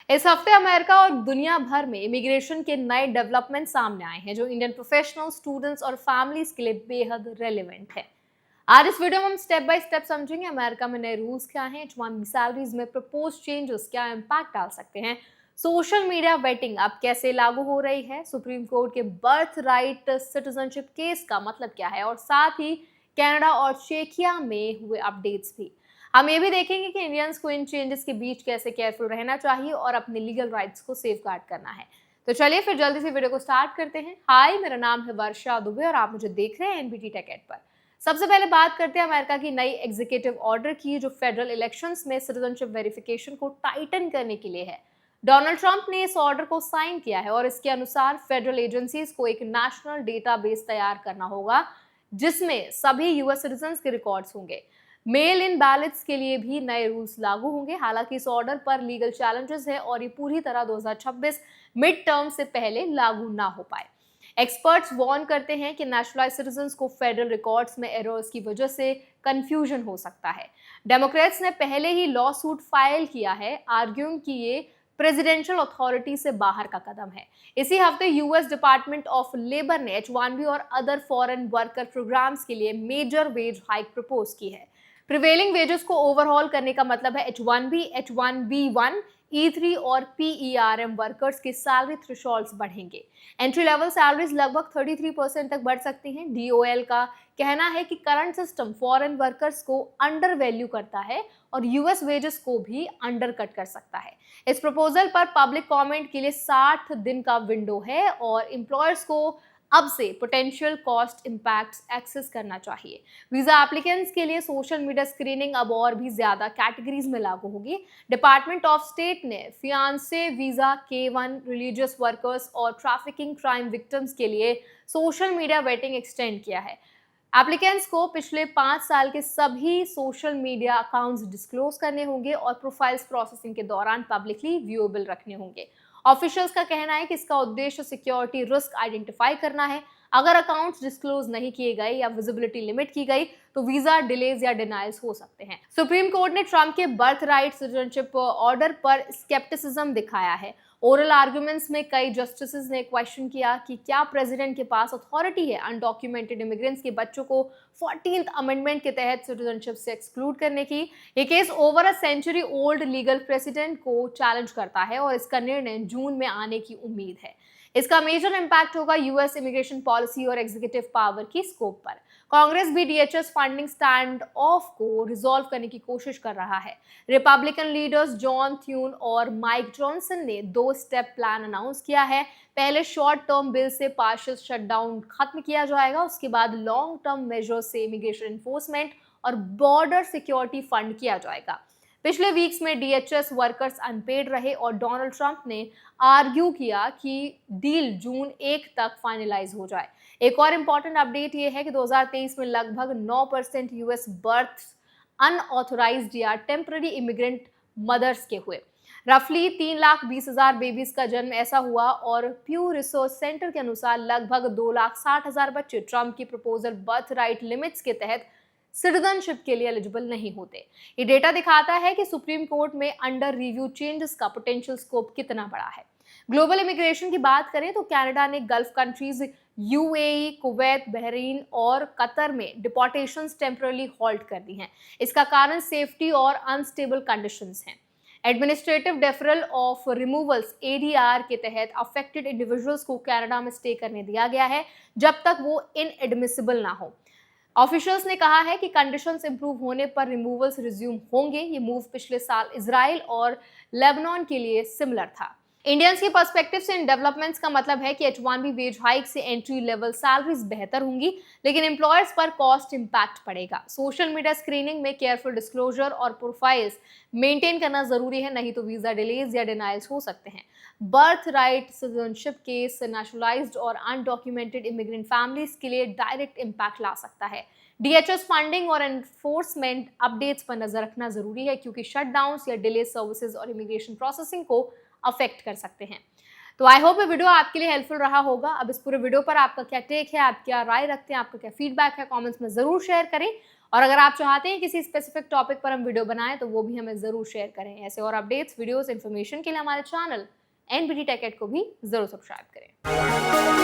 इस हफ्ते अमेरिका और दुनिया भर में इमिग्रेशन के नए डेवलपमेंट सामने आए हैं जो इंडियन प्रोफेशनल स्टूडेंट्स और फैमिलीज के लिए बेहद रेलेवेंट है। आज इस वीडियो में हम स्टेप बाय स्टेप समझेंगे अमेरिका में नए रूल्स क्या हैं, H1B सैलरीज में प्रपोज चेंजेस क्या इम्पैक्ट डाल सकते हैं, सोशल मीडिया वेटिंग अब कैसे लागू हो रही है, सुप्रीम कोर्ट के बर्थ राइट सिटीजनशिप केस का मतलब क्या है और साथ ही कनाडा और चेकिया में हुए अपडेट्स भी। हम ये भी देखेंगे कि इंडियंस को इन चेंजेस के बीच कैसे केयरफुल रहना चाहिए और अपने लीगल राइट्स को सेफगार्ड करना है। तो चलिए फिर जल्दी से वीडियो को स्टार्ट करते हैं। हाय, मेरा नाम है वर्षा दुबे और आप मुझे देख रहे हैं एनबीटी टेक एड पर। सबसे पहले बात करते हैं अमेरिका की नई एग्जीक्यूटिव ऑर्डर की जो फेडरल इलेक्शंस में सिटीजनशिप वेरिफिकेशन को टाइटन करने के लिए है। डोनाल्ड ट्रंप ने इस ऑर्डर को साइन किया है और इसके अनुसार फेडरल एजेंसीज को एक नेशनल डेटाबेस तैयार करना होगा जिसमें सभी यूएस सिटीजन्स के रिकॉर्ड्स होंगे। मेल इन बैलेट्स के लिए भी नए रूल्स लागू होंगे। हालांकि इस ऑर्डर पर लीगल चैलेंजेस है और ये पूरी तरह 2026 मिड टर्म से पहले लागू ना हो पाए। एक्सपर्ट्स वार्न करते हैं कि नेशनलाइज सिटीजन्स को फेडरल रिकॉर्ड्स में एरर्स की वजह से कंफ्यूजन हो सकता है। डेमोक्रेट्स ने पहले ही लॉ सूट फाइल किया है, आर्ग्यूइंग कि ये प्रेसिडेंशियल अथॉरिटी से बाहर का कदम है। इसी हफ्ते यूएस डिपार्टमेंट ऑफ लेबर ने H1B और अदर फॉरेन वर्कर प्रोग्राम्स के लिए मेजर वेज हाइक प्रपोज की है। प्रिवेलिंग वेजेस को ओवरहॉल करने का मतलब है H1B, H1B1, E3 और PERM वर्कर्स के सैलरी थ्रेशोल्ड्स बढ़ेंगे। एंट्री लेवल सैलरीज लगभग 33% तक बढ़ सकती हैं। DOL का कहना है कि करंट सिस्टम फॉरेन वर्कर्स को अंडर वैल्यू करता है और यूएस वेजेस को भी अंडर कट कर सकता है। इस प्रपोजल पर पब्लिक कमेंट के लिए 60 दिन का विंडो है और एम्प्लॉयर्स को अब से पोटेंशियल कॉस्ट इंपैक्ट्स एक्सेस करना चाहिए। वीजा एप्लीकेंट्स के लिए सोशल मीडिया स्क्रीनिंग अब और भी ज्यादा कैटेगरीज में लागू होगी। डिपार्टमेंट ऑफ स्टेट ने fiancee visa, K1, religious workers और ट्रैफिकिंग क्राइम विक्टिम्स के लिए सोशल मीडिया वेटिंग एक्सटेंड किया है। एप्लीकेंट्स को पिछले 5 साल के सभी सोशल मीडिया अकाउंट्स डिस्क्लोज करने होंगे और प्रोफाइल्स प्रोसेसिंग के दौरान पब्लिकली व्यूएबल रखने होंगे। ऑफिशियल्स का कहना है कि इसका उद्देश्य सिक्योरिटी रिस्क आइडेंटिफाई करना है। अगर अकाउंट्स डिस्क्लोज नहीं किए गए या विजिबिलिटी लिमिट की गई तो वीजा डिलेज या डिनाइल्स हो सकते हैं। सुप्रीम कोर्ट ने ट्रंप के बर्थ राइट सिटीजनशिप ऑर्डर पर स्केप्टिसिज्म दिखाया है। ओरल आर्गुमेंट्स में कई जस्टिसेस ने क्वेश्चन किया कि क्या प्रेसिडेंट के पास अथॉरिटी है अनडॉक्यूमेंटेड इमिग्रेंट्स के बच्चों को 14th अमेंडमेंट के तहत सिटीजनशिप से एक्सक्लूड करने की। ये case over a century old legal precedent को चैलेंज करता है और इसका निर्णय जून में आने की उम्मीद है। इसका मेजर इंपैक्ट होगा यूएस इमिग्रेशन पॉलिसी और एग्जीक्यूटिव पावर की स्कोप पर। कांग्रेस भी DHS फंडिंग स्टैंड ऑफ को रिजॉल्व करने की कोशिश कर रहा है। रिपब्लिकन लीडर्स जॉन थ्यून और माइक जॉनसन ने 2 स्टेप प्लान अनाउंस किया है। पहले शॉर्ट टर्म बिल से पार्शियल शटडाउन खत्म किया जाएगा, उसके बाद लॉन्ग टर्म मेजर्स से इमिग्रेशन एनफोर्समेंट और बॉर्डर सिक्योरिटी फंड किया जाएगा। पिछले वीक्स में DHS वर्कर्स अनपेड रहे और डोनाल्ड ट्रंप ने आर्ग्यू किया कि डील जून 1 तक फाइनलाइज हो जाए। एक और इम्पॉर्टेंट अपडेट ये है कि 2023 में लगभग 9% यूएस बर्थ अनऑथोराइज्ड या टेम्पररी इमिग्रेंट मदर्स के हुए। रफली 3,20,000 बेबीज का जन्म ऐसा हुआ और प्यू रिसर्च सेंटर के अनुसार लगभग 2,60,000 बच्चे ट्रंप की प्रपोजल बर्थ राइट लिमिट्स के तहत सिटीजनशिप के लिए एलिजिबल नहीं होते। ये डेटा दिखाता है कि सुप्रीम कोर्ट में अंडर रिव्यू चेंजेस का पोटेंशियल स्कोप कितना बड़ा है। ग्लोबल इमिग्रेशन की बात करें तो कनाडा ने gulf countries UAE, Kuwait, Bahrain और कतर में डिपोर्टेशंस टेम्परली हॉल्ट कर दी हैं। इसका कारण सेफ्टी और अनस्टेबल कंडीशंस हैं। Administrative deferral of removals ADR के तहत अफेक्टेड इंडिविजुअल्स को कनाडा में स्टे करने दिया गया है जब तक वो इनएडमिसिबल ना हो। ऑफिशियल्स ने कहा है कि कंडीशंस इंप्रूव होने पर रिमूवल्स रिज्यूम होंगे। ये मूव पिछले साल इजराइल और लेबनान के लिए सिमिलर था। इंडियंस के पर्सपेक्टिव से इन डेवलपमेंट्स का मतलब है कि H1B वेज हाइक से एंट्री लेवल सैलरीज बेहतर होंगी, लेकिन एम्प्लॉयर्स पर कॉस्ट इंपैक्ट पड़ेगा। सोशल मीडिया स्क्रीनिंग में केयरफुल डिस्क्लोजर और प्रोफाइल्स मेंटेन करना जरूरी है, नहीं तो वीजा डिलेज या डिनाइल्स हो सकते हैं। Birth right citizenship case nationalised और अनडॉक्यूमेंटेड इमिग्रेंट फैमिलीज के लिए डायरेक्ट इंपैक्ट ला सकता है। DHS फंडिंग और एनफोर्समेंट अपडेट्स पर नजर रखना जरूरी है क्योंकि शटडाउन्स या डिले सर्विसेज और इमिग्रेशन प्रोसेसिंग को अफेक्ट कर सकते हैं। तो आई होप ये वीडियो आपके लिए हेल्पफुल रहा होगा। अब इस पूरे वीडियो पर आपका क्या टेक है, आप क्या राय रखते हैं, आपका क्या फीडबैक है, कमेंट्स में जरूर शेयर करें और अगर आप चाहते हैं किसी स्पेसिफिक टॉपिक पर हम वीडियो बनाएं तो वो भी हमें जरूर शेयर करें। ऐसे और अपडेट्स, वीडियोस, इन्फॉर्मेशन के लिए हमारे चैनल NBT Tech Ed को भी जरूर सब्सक्राइब करें।